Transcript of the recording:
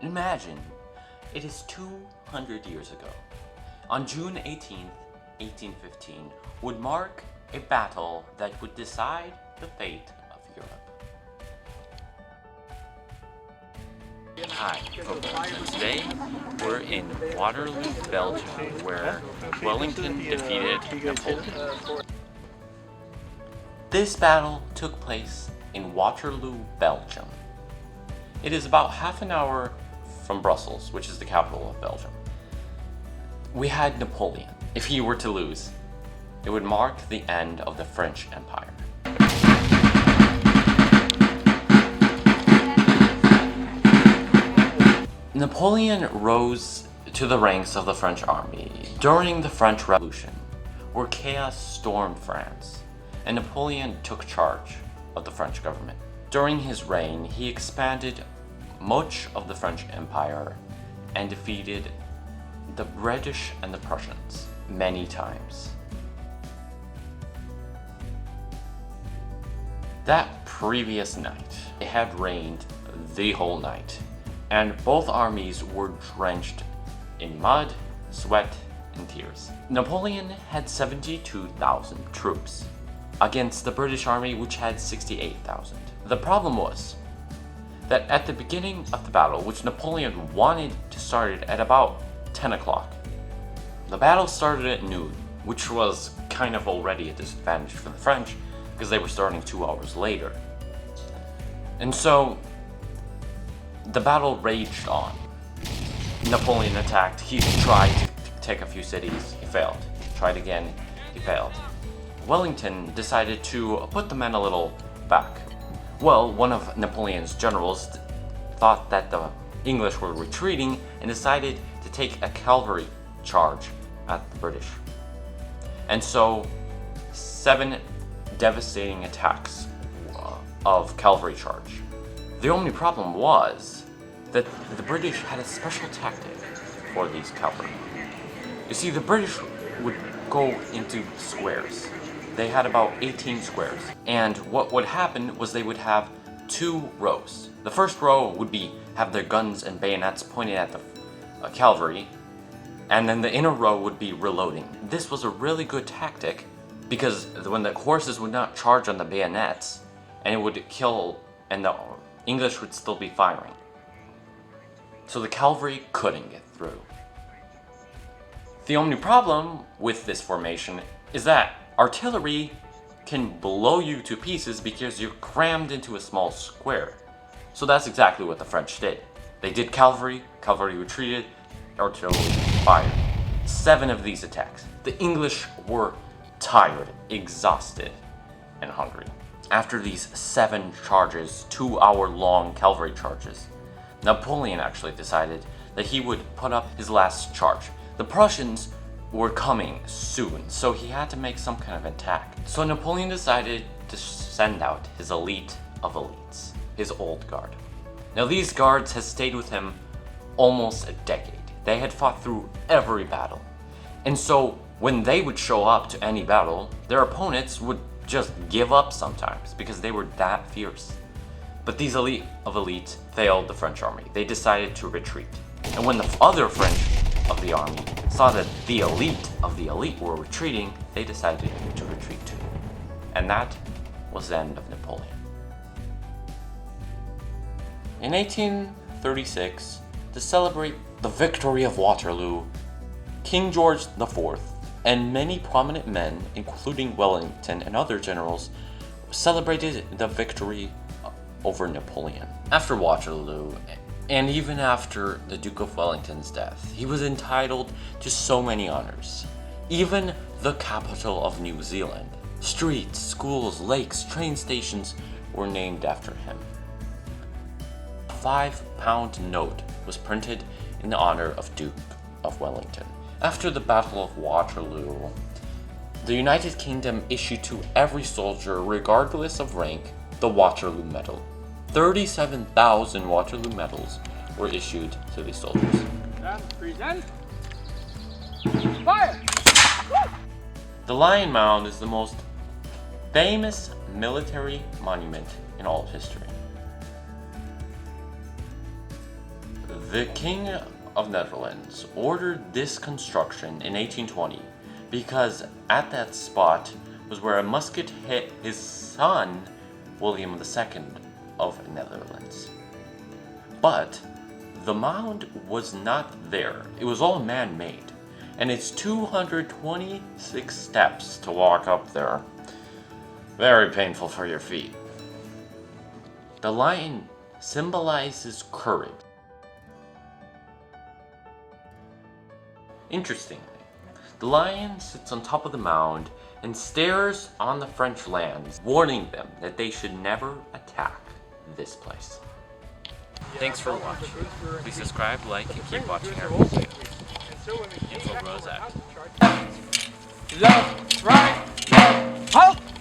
Imagine, it is 200 years ago. On June 18th, 1815, would mark a battle that would decide the fate of Europe. Hi, and today we're in Waterloo, Belgium, where Wellington defeated Napoleon. This battle took place in Waterloo, Belgium. It is about half an hour from Brussels, which is the capital of Belgium. We had Napoleon. If he were to lose, it would mark the end of the French Empire. Napoleon rose to the ranks of the French army during the French Revolution, where chaos stormed France, and Napoleon took charge of the French government. During his reign, he expanded much of the French Empire and defeated the British and the Prussians many times. That previous night, it had rained the whole night, and both armies were drenched in mud, sweat, and tears. Napoleon had 72,000 troops against the British army, which had 68,000. The problem was that at the beginning of the battle, which Napoleon wanted to start at about 10 o'clock, the battle started at noon, which was kind of already a disadvantage for the French because they were starting 2 hours later. And so the battle raged on. Napoleon attacked. He tried to take a few cities. He failed. Tried again. He failed. Wellington decided to put the men a little back. Well, one of Napoleon's generals thought that the English were retreating and decided to take a cavalry charge at the British. And so 7 devastating attacks of cavalry charge. The only problem was that the British had a special tactic for these cavalry. You see, the British would go into squares. They had about 18 squares. And what would happen was they would have 2 rows. The first row would have their guns and bayonets pointed at the cavalry, and then the inner row would be reloading. This was a really good tactic because when the horses would not charge on the bayonets, and it would kill, and the English would still be firing. So the cavalry couldn't get through. The only problem with this formation is that artillery can blow you to pieces because you're crammed into a small square. So that's exactly what the French did. They did cavalry retreated, artillery fired. 7 of these attacks. The English were tired, exhausted, and hungry. After these 7 charges, 2-hour-long cavalry charges, Napoleon actually decided that he would put up his last charge. The Prussians were coming soon, so he had to make some kind of attack. So Napoleon decided to send out his elite of elites, his old guard. Now these guards had stayed with him almost a decade. They had fought through every battle. And so when they would show up to any battle, their opponents would just give up sometimes because they were that fierce. But these elite of elites failed the French army. They decided to retreat. And when the other French of the army saw that the elite of the elite were retreating, they decided to retreat too. And that was the end of Napoleon. In 1836, to celebrate the victory of Waterloo, King George IV and many prominent men, including Wellington and other generals, celebrated the victory over Napoleon. After Waterloo, and even after the Duke of Wellington's death, he was entitled to so many honors. Even the capital of New Zealand. Streets, schools, lakes, train stations were named after him. A 5-pound note was printed in honor of Duke of Wellington. After the Battle of Waterloo, the United Kingdom issued to every soldier, regardless of rank, the Waterloo Medal. 37,000 Waterloo medals were issued to these soldiers. Present. Fire! The Lion Mound is the most famous military monument in all of history. The King of Netherlands ordered this construction in 1820 because at that spot was where a musket hit his son, William II of Netherlands. But the mound was not there. It was all man-made, and it's 226 steps to walk up there. Very painful for your feet. The lion symbolizes courage. Interestingly, the lion sits on top of the mound and stares on the French lands, warning them that they should never attack this place. Thanks for watching. Please subscribe, like, and keep watching our video. Info Rose out. Left, right, left, halt!